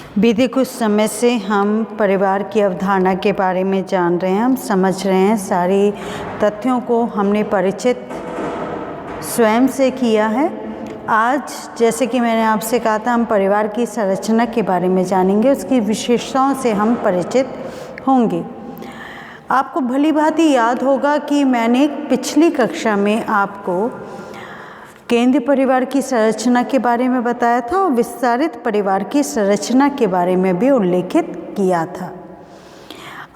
बीते कुछ समय से हम परिवार की अवधारणा के बारे में जान रहे हैं, हम समझ रहे हैं। सारी तथ्यों को हमने परिचित स्वयं से किया है। आज जैसे कि मैंने आपसे कहा था, हम परिवार की संरचना के बारे में जानेंगे, उसकी विशेषताओं से हम परिचित होंगे। आपको भली भांति याद होगा कि मैंने पिछली कक्षा में आपको केंद्रीय परिवार की संरचना के बारे में बताया था और विस्तारित परिवार की संरचना के बारे में भी उल्लेखित किया था।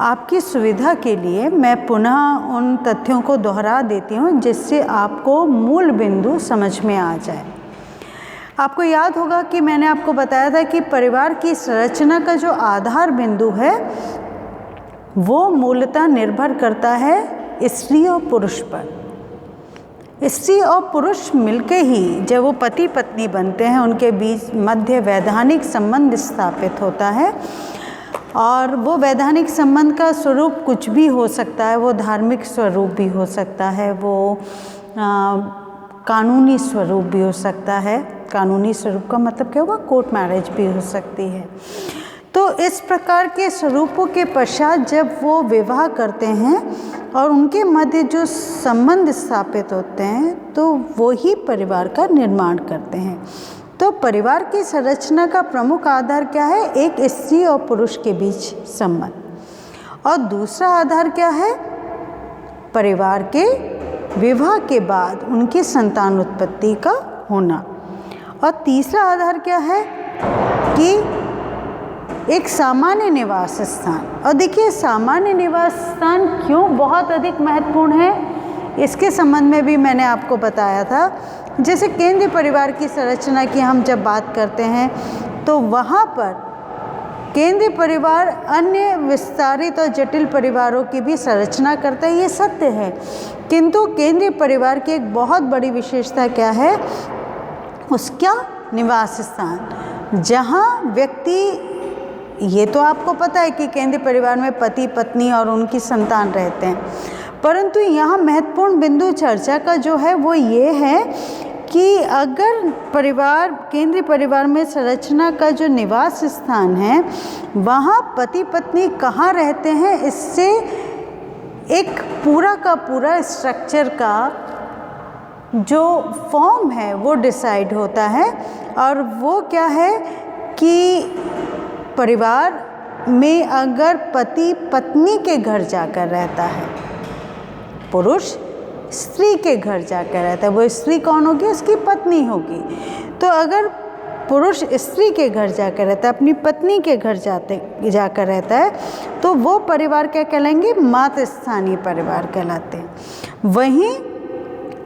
आपकी सुविधा के लिए मैं पुनः उन तथ्यों को दोहरा देती हूँ जिससे आपको मूल बिंदु समझ में आ जाए। आपको याद होगा कि मैंने आपको बताया था कि परिवार की संरचना का जो आधार बिंदु है वो मूलतः निर्भर करता है स्त्री और पुरुष पर। स्त्री और पुरुष मिलके ही जब वो पति पत्नी बनते हैं, उनके बीच मध्य वैधानिक संबंध स्थापित होता है। और वो वैधानिक संबंध का स्वरूप कुछ भी हो सकता है, वो धार्मिक स्वरूप भी हो सकता है, वो कानूनी स्वरूप भी हो सकता है। कानूनी स्वरूप का मतलब क्या होगा? कोर्ट मैरिज भी हो सकती है। तो इस प्रकार के स्वरूपों के पश्चात जब वो विवाह करते हैं और उनके मध्य जो संबंध स्थापित होते हैं तो वो ही परिवार का निर्माण करते हैं। तो परिवार की संरचना का प्रमुख आधार क्या है? एक स्त्री और पुरुष के बीच संबंध। और दूसरा आधार क्या है? परिवार के विवाह के बाद उनकी संतान उत्पत्ति का होना। और तीसरा आधार क्या है कि एक सामान्य निवास स्थान। और देखिए, सामान्य निवास स्थान क्यों बहुत अधिक महत्वपूर्ण है, इसके संबंध में भी मैंने आपको बताया था। जैसे केंद्रीय परिवार की संरचना की हम जब बात करते हैं तो वहाँ पर केंद्रीय परिवार अन्य विस्तारित और जटिल परिवारों की भी संरचना करता है, ये सत्य है। किंतु केंद्रीय परिवार की एक बहुत बड़ी विशेषता क्या है? उसका निवास स्थान, जहाँ व्यक्ति, ये तो आपको पता है कि केंद्रीय परिवार में पति पत्नी और उनकी संतान रहते हैं, परंतु यहाँ महत्वपूर्ण बिंदु चर्चा का जो है वो ये है कि अगर परिवार, केंद्रीय परिवार में संरचना का जो निवास स्थान है वहाँ पति पत्नी कहाँ रहते हैं, इससे एक पूरा का पूरा स्ट्रक्चर का जो फॉर्म है वो डिसाइड होता है। और वो क्या है कि परिवार में अगर पति पत्नी के घर जाकर रहता है, पुरुष स्त्री के घर जाकर रहता है, वो स्त्री कौन होगी? उसकी पत्नी होगी। तो अगर पुरुष स्त्री के घर जाकर रहता है, अपनी पत्नी के घर जाकर रहता है, तो वो परिवार क्या कहलाएंगे? मातृस्थानीय परिवार कहलाते हैं। वहीं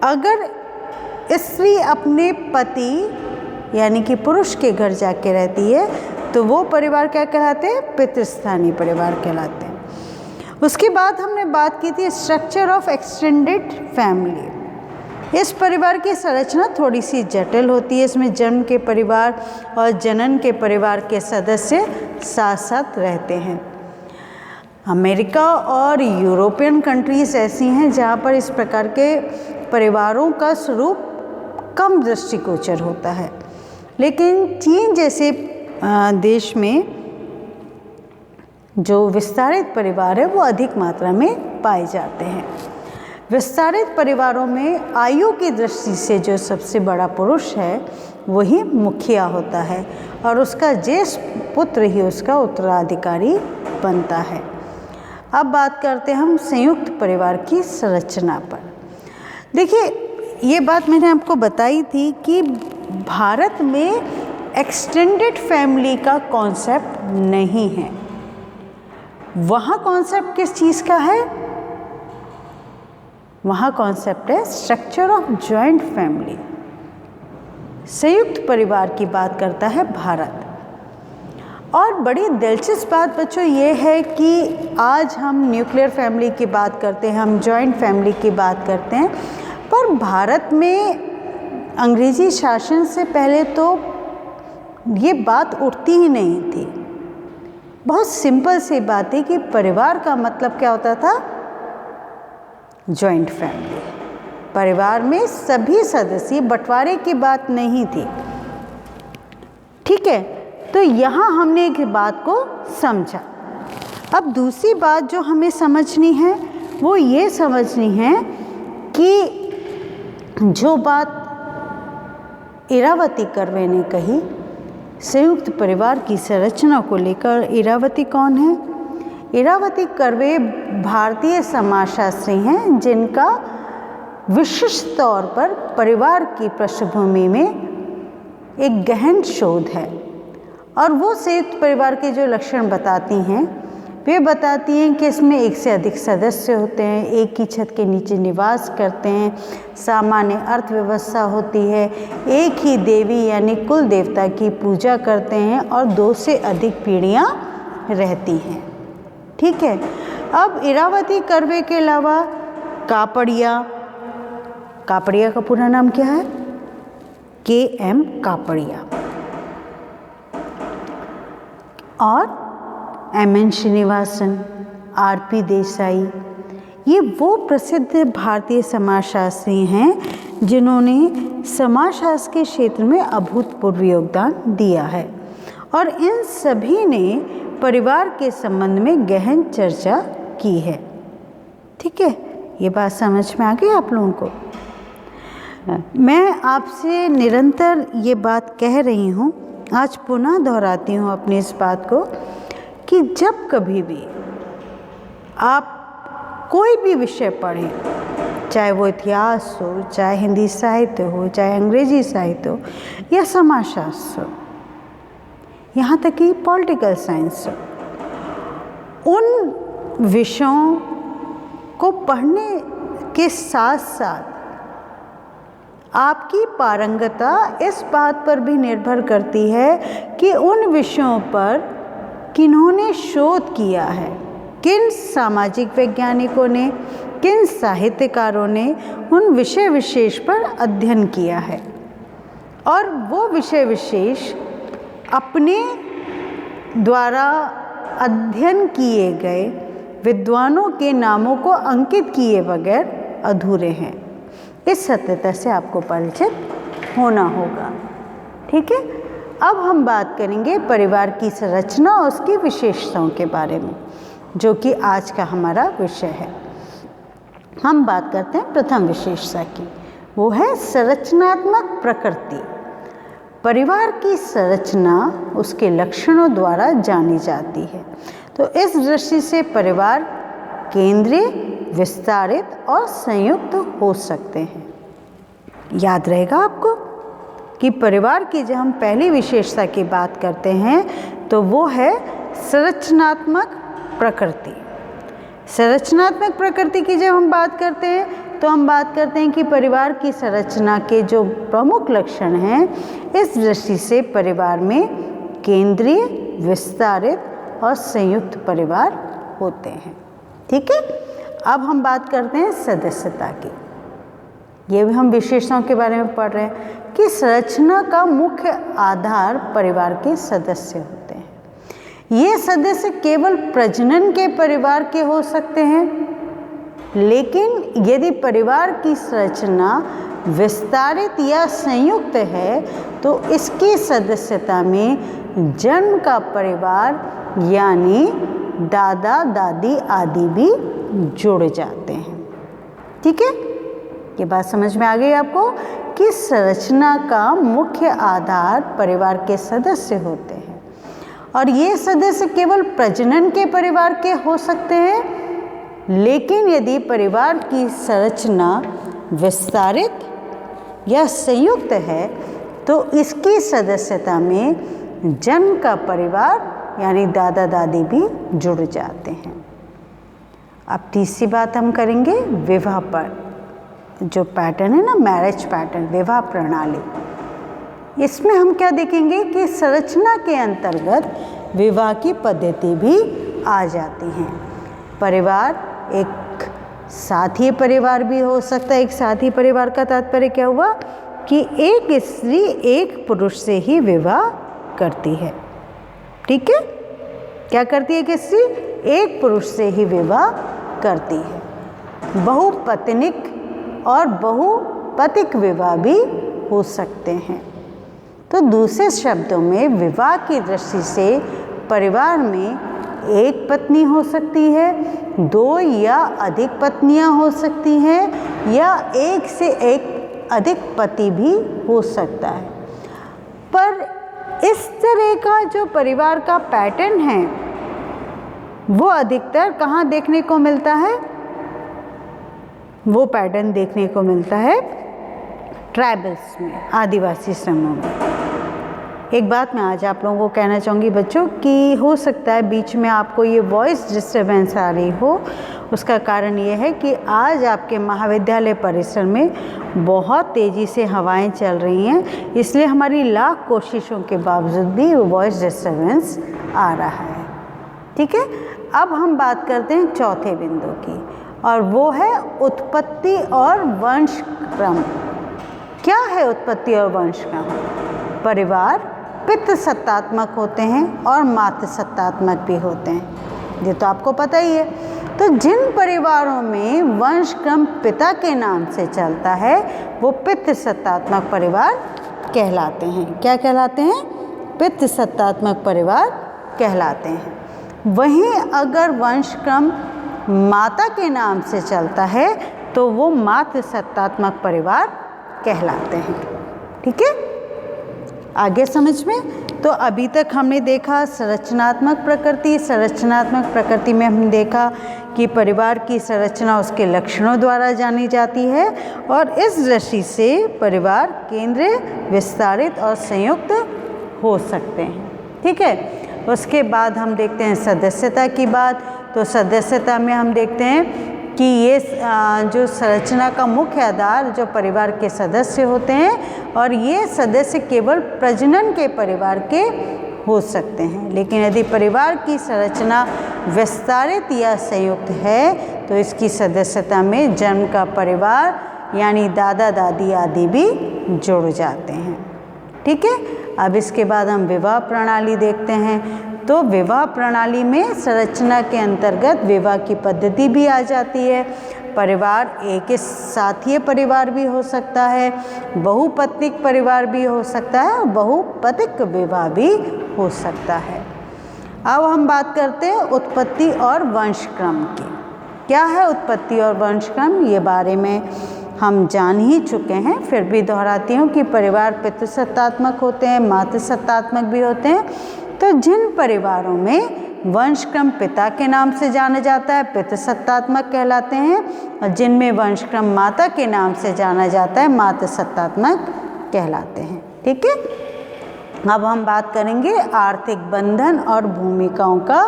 अगर स्त्री अपने पति यानी कि पुरुष के घर जाके रहती है तो वो परिवार क्या कहलाते हैं? पितृस्थानीय परिवार कहलाते हैं। उसके बाद हमने बात की थी स्ट्रक्चर ऑफ एक्सटेंडेड फैमिली। इस परिवार की संरचना थोड़ी सी जटिल होती है। इसमें जन्म के परिवार और जनन के परिवार के सदस्य साथ साथ रहते हैं। अमेरिका और यूरोपियन कंट्रीज ऐसी हैं जहाँ पर इस प्रकार के परिवारों का स्वरूप कम दृष्टिगोचर होता है, लेकिन चीन जैसे देश में जो विस्तारित परिवार है वो अधिक मात्रा में पाए जाते हैं। विस्तारित परिवारों में आयु की दृष्टि से जो सबसे बड़ा पुरुष है वही मुखिया होता है और उसका ज्येष्ठ पुत्र ही उसका उत्तराधिकारी बनता है। अब बात करते हैं हम संयुक्त परिवार की संरचना पर। देखिए, ये बात मैंने आपको बताई थी कि भारत में एक्सटेंडेड फैमिली का कॉन्सेप्ट नहीं है। वहाँ कॉन्सेप्ट किस चीज़ का है? वहाँ कॉन्सेप्ट है स्ट्रक्चर ऑफ जॉइंट फैमिली। संयुक्त परिवार की बात करता है भारत। और बड़ी दिलचस्प बात बच्चों ये है कि आज हम न्यूक्लियर फैमिली की बात करते हैं, हम जॉइंट फैमिली की बात करते हैं, पर भारत में अंग्रेजी शासन से पहले तो ये बात उठती ही नहीं थी। बहुत सिंपल सी बात है कि परिवार का मतलब क्या होता था? Joint family. परिवार में सभी सदस्य, बंटवारे की बात नहीं थी। ठीक है, तो यहाँ हमने एक बात को समझा। अब दूसरी बात जो हमें समझनी है वो ये समझनी है कि जो बात इरावती कर्वे ने कही संयुक्त परिवार की संरचना को लेकर, इरावती कौन है? इरावती कर्वे भारतीय समाजशास्त्री हैं जिनका विशिष्ट तौर पर परिवार की पृष्ठभूमि में एक गहन शोध है। और वो संयुक्त परिवार के जो लक्षण बताती हैं वे बताती हैं कि इसमें एक से अधिक सदस्य होते हैं, एक ही छत के नीचे निवास करते हैं, सामान्य अर्थव्यवस्था होती है, एक ही देवी यानी कुल देवता की पूजा करते हैं और 2 से अधिक पीढ़ियाँ रहती हैं। ठीक है। अब इरावती कर्वे के अलावा कापड़िया, कापड़िया का पूरा नाम क्या है? KM कापड़िया, और MN श्रीनिवासन, RP देसाई, ये वो प्रसिद्ध भारतीय समाजशास्त्री हैं जिन्होंने समाजशास्त्र के क्षेत्र में अभूतपूर्व योगदान दिया है और इन सभी ने परिवार के संबंध में गहन चर्चा की है। ठीक है, ये बात समझ में आ गई आप लोगों को? मैं आपसे निरंतर ये बात कह रही हूँ, आज पुनः दोहराती हूँ अपनी इस बात को कि जब कभी भी आप कोई भी विषय पढ़ें, चाहे वो इतिहास हो, चाहे हिंदी साहित्य हो, चाहे अंग्रेजी साहित्य हो या समाजशास्त्र हो, यहाँ तक कि पॉलिटिकल साइंस हो, उन विषयों को पढ़ने के साथ साथ आपकी पारंगता इस बात पर भी निर्भर करती है कि उन विषयों पर किन्होंने शोध किया है, किन सामाजिक वैज्ञानिकों ने, किन साहित्यकारों ने उन विषय विशेष पर अध्ययन किया है और वो विषय विशेष अपने द्वारा अध्ययन किए गए विद्वानों के नामों को अंकित किए बगैर अधूरे हैं। इस सत्यता से आपको परिचित होना होगा। ठीक है। अब हम बात करेंगे परिवार की संरचना और उसकी विशेषताओं के बारे में, जो कि आज का हमारा विषय है। हम बात करते हैं प्रथम विशेषता की, वो है संरचनात्मक प्रकृति। परिवार की संरचना उसके लक्षणों द्वारा जानी जाती है। तो इस दृष्टि से परिवार केंद्रीय, विस्तारित और संयुक्त हो सकते हैं। याद रहेगा आपको कि परिवार की जब हम पहली विशेषता की बात करते हैं तो वो है संरचनात्मक प्रकृति। संरचनात्मक प्रकृति की जब हम बात करते हैं तो हम बात करते हैं कि परिवार की संरचना के जो प्रमुख लक्षण हैं, इस दृष्टि से परिवार में केंद्रीय, विस्तारित और संयुक्त परिवार होते हैं। ठीक है। अब हम बात करते हैं सदस्यता की। ये भी हम विशेषताओं के बारे में पढ़ रहे हैं कि संरचना का मुख्य आधार परिवार के सदस्य होते हैं। ये सदस्य केवल प्रजनन के परिवार के हो सकते हैं, लेकिन यदि परिवार की संरचना विस्तारित या संयुक्त है तो इसकी सदस्यता में जन्म का परिवार यानी दादा दादी आदि भी जुड़ जाते हैं। ठीक है, ये बात समझ में आ गई आपको कि संरचना का मुख्य आधार परिवार के सदस्य होते हैं और ये सदस्य केवल प्रजनन के परिवार के हो सकते हैं, लेकिन यदि परिवार की संरचना विस्तारित या संयुक्त है तो इसकी सदस्यता में जन्म का परिवार यानी दादा दादी भी जुड़ जाते हैं। अब तीसरी बात हम करेंगे विवाह पर, जो पैटर्न है ना, मैरिज पैटर्न, विवाह प्रणाली। इसमें हम क्या देखेंगे कि संरचना के अंतर्गत विवाह की पद्धति भी आ जाती हैं। परिवार एक साथी परिवार भी हो सकता है। एक साथी परिवार का तात्पर्य क्या हुआ कि एक स्त्री एक पुरुष से ही विवाह करती है। ठीक है, क्या करती है कि स्त्री एक पुरुष से ही विवाह करती है। बहुपत्निक और बहुपतिक विवाह भी हो सकते हैं। तो तो दूसरे शब्दों में विवाह की दृष्टि से परिवार में एक पत्नी हो सकती है, 2 या अधिक पत्नियां हो सकती हैं, या एक से एक अधिक पति भी हो सकता है। पर इस तरह का जो परिवार का पैटर्न है वो अधिकतर कहाँ देखने को मिलता है? वो पैटर्न देखने को मिलता है ट्राइबल्स में, आदिवासी समूह में। एक बात मैं आज आप लोगों को कहना चाहूँगी बच्चों कि हो सकता है बीच में आपको ये वॉइस डिस्टर्बेंस आ रही हो। उसका कारण ये है कि आज आपके महाविद्यालय परिसर में बहुत तेज़ी से हवाएं चल रही हैं, इसलिए हमारी लाख कोशिशों के बावजूद भी वो वॉइस डिस्टर्बेंस आ रहा है। ठीक है, अब हम बात करते हैं चौथे बिंदु की, और वो है उत्पत्ति और वंश क्रम। क्या है उत्पत्ति और वंश क्रम? परिवार पितृ सत्तात्मक होते हैं और मातृ सत्तात्मक भी होते हैं, ये तो आपको पता ही है। तो जिन परिवारों में वंश क्रम पिता के नाम से चलता है वो पितृ सत्तात्मक परिवार कहलाते हैं। क्या कहलाते हैं? पितृ सत्तात्मक परिवार कहलाते हैं। वहीं अगर वंश क्रम माता के नाम से चलता है तो वो मातृ सत्तात्मक परिवार कहलाते हैं। ठीक है, आगे समझ में? तो अभी तक हमने देखा संरचनात्मक प्रकृति। संरचनात्मक प्रकृति में हमने देखा कि परिवार की संरचना उसके लक्षणों द्वारा जानी जाती है, और इस दृष्टि से परिवार केंद्रीय, विस्तारित और संयुक्त हो सकते हैं। ठीक है, उसके बाद हम देखते हैं सदस्यता की बात। तो सदस्यता में हम देखते हैं कि ये जो संरचना का मुख्य आधार जो परिवार के सदस्य होते हैं, और ये सदस्य केवल प्रजनन के परिवार के हो सकते हैं। लेकिन यदि परिवार की संरचना विस्तारित या संयुक्त है तो इसकी सदस्यता में जन्म का परिवार यानी दादा दादी आदि भी जुड़ जाते हैं। ठीक है, अब इसके बाद हम विवाह प्रणाली देखते हैं। तो विवाह प्रणाली में संरचना के अंतर्गत विवाह की पद्धति भी आ जाती है। परिवार एक साथीय परिवार भी हो सकता है, बहुपत्निक परिवार भी हो सकता है, और बहुपतिक विवाह भी हो सकता है। अब हम बात करते हैं उत्पत्ति और वंशक्रम की। क्या है उत्पत्ति और वंशक्रम? ये बारे में हम जान ही चुके हैं, फिर भी दोहराती हूँ कि परिवार पितृसत्तात्मक होते हैं, मातृसत्तात्मक भी होते हैं। तो जिन परिवारों में वंशक्रम पिता के नाम से जाना जाता है पितृसत्तात्मक कहलाते हैं, और जिनमें वंशक्रम माता के नाम से जाना जाता है मातृसत्तात्मक कहलाते हैं। ठीक है, अब हम बात करेंगे आर्थिक बंधन और भूमिकाओं का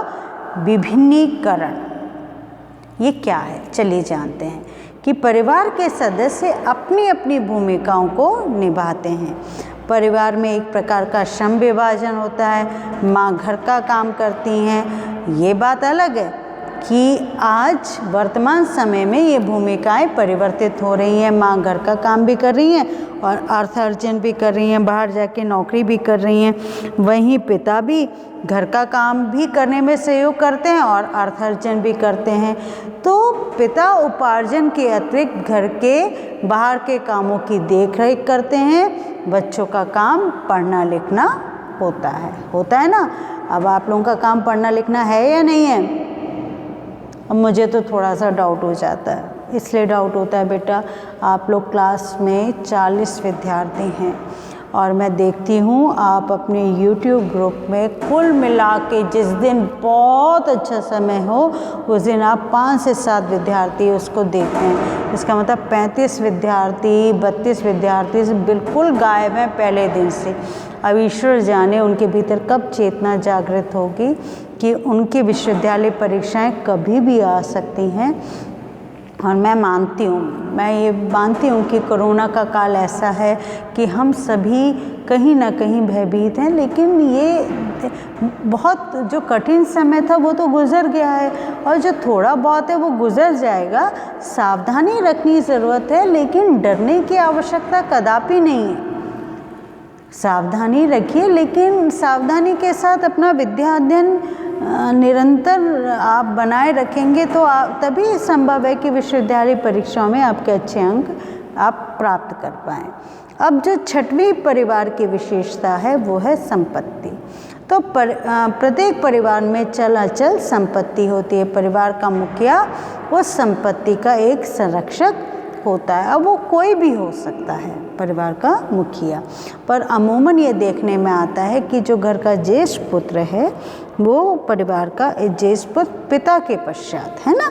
विभिन्नीकरण। ये क्या है? चलिए जानते हैं कि परिवार के सदस्य अपनी अपनी भूमिकाओं को निभाते हैं। परिवार में एक प्रकार का श्रम विभाजन होता है। माँ घर का काम करती हैं। ये बात अलग है कि आज वर्तमान समय में ये भूमिकाएं परिवर्तित हो रही हैं। माँ घर का काम भी कर रही हैं और अर्थ अर्जन भी कर रही हैं, बाहर जाके नौकरी भी कर रही हैं। वहीं पिता भी घर का काम भी करने में सहयोग करते हैं और अर्थ अर्जन भी करते हैं। तो पिता उपार्जन के अतिरिक्त घर के बाहर के कामों की देखरेख करते हैं। बच्चों का काम पढ़ना लिखना होता है ना। अब आप लोगों का काम पढ़ना लिखना है या नहीं है? अब मुझे तो थोड़ा सा डाउट हो जाता है। इसलिए डाउट होता है बेटा, आप लोग क्लास में 40 विद्यार्थी हैं और मैं देखती हूँ आप अपने YouTube ग्रुप में कुल मिला के जिस दिन बहुत अच्छा समय हो उस दिन आप 5 से 7 विद्यार्थी उसको देखते हैं। इसका मतलब 35 विद्यार्थी 32 विद्यार्थी बिल्कुल गायब हैं पहले दिन से। अब ईश्वर जाने उनके भीतर कब चेतना जागृत होगी कि उनकी विश्वविद्यालय परीक्षाएं कभी भी आ सकती हैं। और मैं ये मानती हूँ कि कोरोना का काल ऐसा है कि हम सभी कहीं ना कहीं भयभीत हैं, लेकिन ये बहुत जो कठिन समय था वो तो गुज़र गया है और जो थोड़ा बहुत है वो गुज़र जाएगा। सावधानी रखनी ज़रूरत है, लेकिन डरने की आवश्यकता कदापि नहीं है। सावधानी रखिए, लेकिन सावधानी के साथ अपना विद्या अध्ययन निरंतर आप बनाए रखेंगे तो तभी संभव है कि विश्वविद्यालय परीक्षाओं में आपके अच्छे अंक आप प्राप्त कर पाएँ। अब जो छठवीं परिवार की विशेषता है वो है संपत्ति। तो प्रत्येक परिवार में चल अचल संपत्ति होती है। परिवार का मुखिया वो संपत्ति का एक संरक्षक होता है। अब वो कोई भी हो सकता है परिवार का मुखिया, पर अमूमन ये देखने में आता है कि जो घर का ज्येष्ठ पुत्र है वो परिवार का ज्येष्ठ पुत्र पिता के पश्चात, है ना,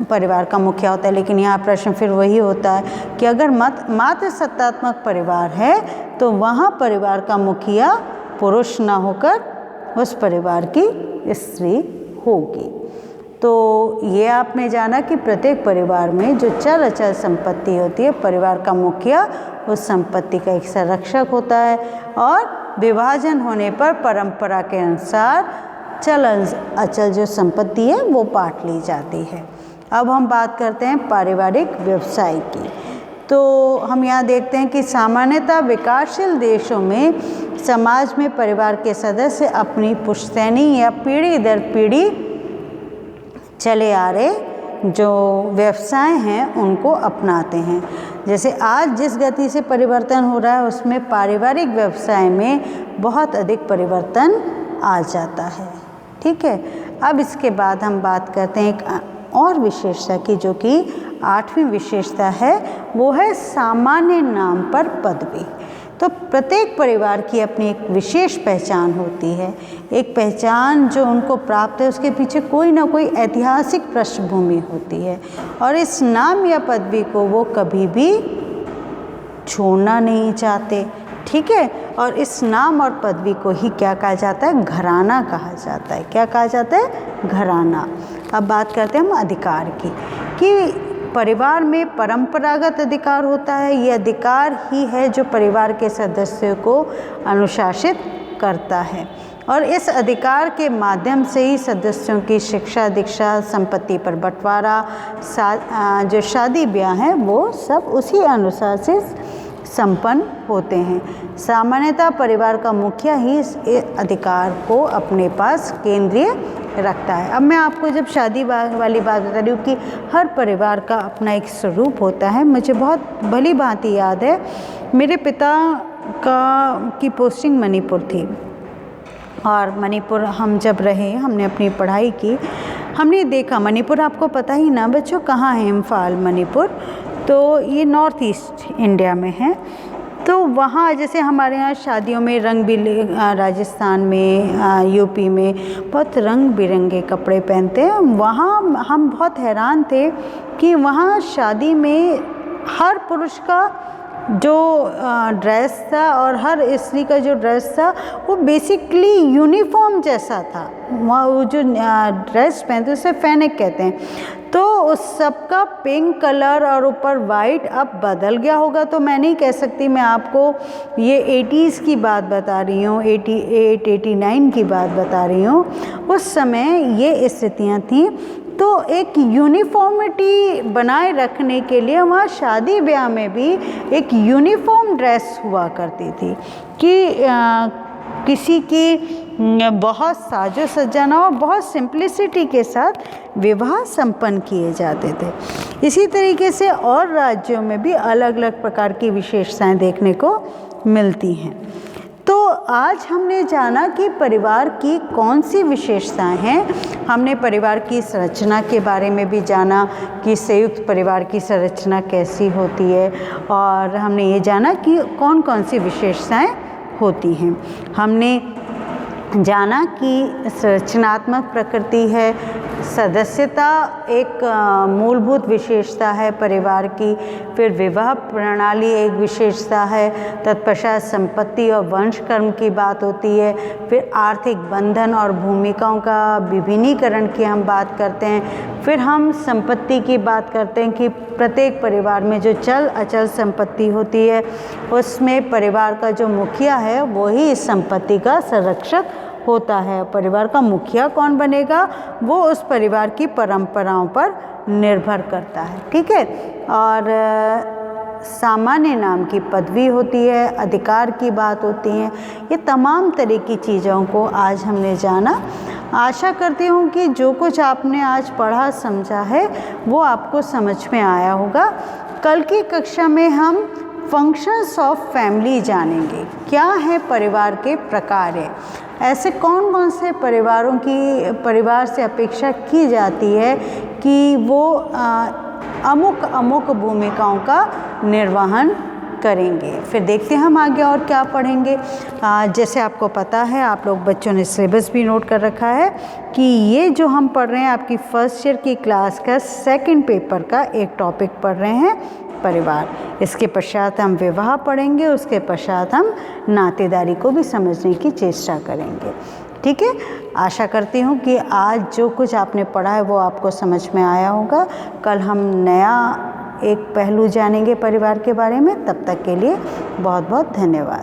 परिवार का मुखिया होता है। लेकिन यहाँ प्रश्न फिर वही होता है कि अगर मात्र सत्तात्मक परिवार है तो वहाँ परिवार का मुखिया पुरुष ना होकर उस परिवार की स्त्री होगी। तो ये आपने जाना कि प्रत्येक परिवार में जो चल अचल संपत्ति होती है, परिवार का मुखिया उस संपत्ति का एक संरक्षक होता है और विभाजन होने पर परंपरा के अनुसार चल अचल जो संपत्ति है वो बांट ली जाती है। अब हम बात करते हैं पारिवारिक व्यवसाय की। तो हम यहाँ देखते हैं कि सामान्यतः विकासशील देशों में समाज में परिवार के सदस्य अपनी पुश्तैनी या पीढ़ी दर पीढ़ी चले आ रहे जो व्यवसाय हैं उनको अपनाते हैं। जैसे आज जिस गति से परिवर्तन हो रहा है उसमें पारिवारिक व्यवसाय में बहुत अधिक परिवर्तन आ जाता है। ठीक है, अब इसके बाद हम बात करते हैं एक और विशेषता की, जो कि 8वीं विशेषता है, वो है सामान्य नाम पर पदवी। तो प्रत्येक परिवार की अपनी एक विशेष पहचान होती है, एक पहचान जो उनको प्राप्त है उसके पीछे कोई ना कोई ऐतिहासिक पृष्ठभूमि होती है और इस नाम या पदवी को वो कभी भी छोड़ना नहीं चाहते। ठीक है, और इस नाम और पदवी को ही क्या कहा जाता है, घराना कहा जाता है। क्या कहा जाता है, घराना। अब बात करते हैं हम अधिकार की, कि परिवार में परंपरागत अधिकार होता है। ये अधिकार ही है जो परिवार के सदस्यों को अनुशासित करता है और इस अधिकार के माध्यम से ही सदस्यों की शिक्षा दीक्षा, संपत्ति पर बंटवारा, जो शादी ब्याह हैं वो सब उसी अनुसार से संपन्न होते हैं। सामान्यतः परिवार का मुखिया ही इस अधिकार को अपने पास केंद्रीय रखता है। अब मैं आपको जब शादी वाली बात बता रही हूँ कि हर परिवार का अपना एक स्वरूप होता है। मुझे बहुत भली भांति याद है, मेरे पिता की पोस्टिंग मणिपुर थी और मणिपुर हम जब रहे, हमने अपनी पढ़ाई की, हमने देखा मणिपुर, आपको पता ही ना बच्चों कहाँ है इम्फाल मणिपुर, तो ये नॉर्थ ईस्ट इंडिया में है। तो वहाँ जैसे हमारे यहाँ शादियों में राजस्थान में, यूपी में बहुत रंग बिरंगे कपड़े पहनते हैं। वहाँ हम बहुत हैरान थे कि वहाँ शादी में हर पुरुष का जो ड्रेस था और हर स्त्री का जो ड्रेस था वो बेसिकली यूनिफॉर्म जैसा था। वहाँ वो जो ड्रेस पहनते उसे फैनिक कहते हैं। तो उस सबका पिंक कलर और ऊपर वाइट अब बदल गया होगा, तो मैं नहीं कह सकती। मैं आपको ये 80s की बात बता रही हूँ, 88 89 की बात बता रही हूँ। उस समय ये स्थितियाँ थीं। तो एक यूनिफॉर्मिटी बनाए रखने के लिए वहाँ शादी ब्याह में भी एक यूनिफॉर्म ड्रेस हुआ करती थी कि किसी की बहुत साजो सज्जाना और बहुत सिंप्लिसिटी के साथ विवाह संपन्न किए जाते थे। इसी तरीके से और राज्यों में भी अलग अलग प्रकार की विशेषताएं देखने को मिलती हैं। तो आज हमने जाना कि परिवार की कौन सी विशेषताएं हैं। हमने परिवार की संरचना के बारे में भी जाना कि संयुक्त परिवार की संरचना कैसी होती है, और हमने ये जाना कि कौन कौन सी विशेषताएं होती हैं। हमने जाना कि संरचनात्मक प्रकृति है, सदस्यता एक मूलभूत विशेषता है परिवार की, फिर विवाह प्रणाली एक विशेषता है, तत्पश्चात संपत्ति और वंश कर्म की बात होती है, फिर आर्थिक बंधन और भूमिकाओं का विभिन्नीकरण की हम बात करते हैं, फिर हम संपत्ति की बात करते हैं कि प्रत्येक परिवार में जो चल अचल संपत्ति होती है उसमें परिवार का जो मुखिया है वही इस संपत्ति का संरक्षक होता है। परिवार का मुखिया कौन बनेगा वो उस परिवार की परंपराओं पर निर्भर करता है। ठीक है, और सामान्य नाम की पदवी होती है, अधिकार की बात होती है। ये तमाम तरह की चीज़ों को आज हमने जाना। आशा करती हूँ कि जो कुछ आपने आज पढ़ा समझा है वो आपको समझ में आया होगा। कल की कक्षा में हम फंक्शंस ऑफ फैमिली जानेंगे। क्या है परिवार के प्रकार? ऐसे कौन कौन से परिवार से अपेक्षा की जाती है कि वो अमुक अमुक भूमिकाओं का निर्वहन करेंगे। फिर देखते हैं हम आगे और क्या पढ़ेंगे। जैसे आपको पता है, आप लोग बच्चों ने सिलेबस भी नोट कर रखा है कि ये जो हम पढ़ रहे हैं आपकी फर्स्ट ईयर की क्लास का सेकंड पेपर का एक टॉपिक पढ़ रहे हैं, परिवार। इसके पश्चात हम विवाह पढ़ेंगे, उसके पश्चात हम नातेदारी को भी समझने की चेष्टा करेंगे। ठीक है, आशा करती हूँ कि आज जो कुछ आपने पढ़ा है वो आपको समझ में आया होगा। कल हम नया एक पहलू जानेंगे परिवार के बारे में। तब तक के लिए बहुत बहुत धन्यवाद।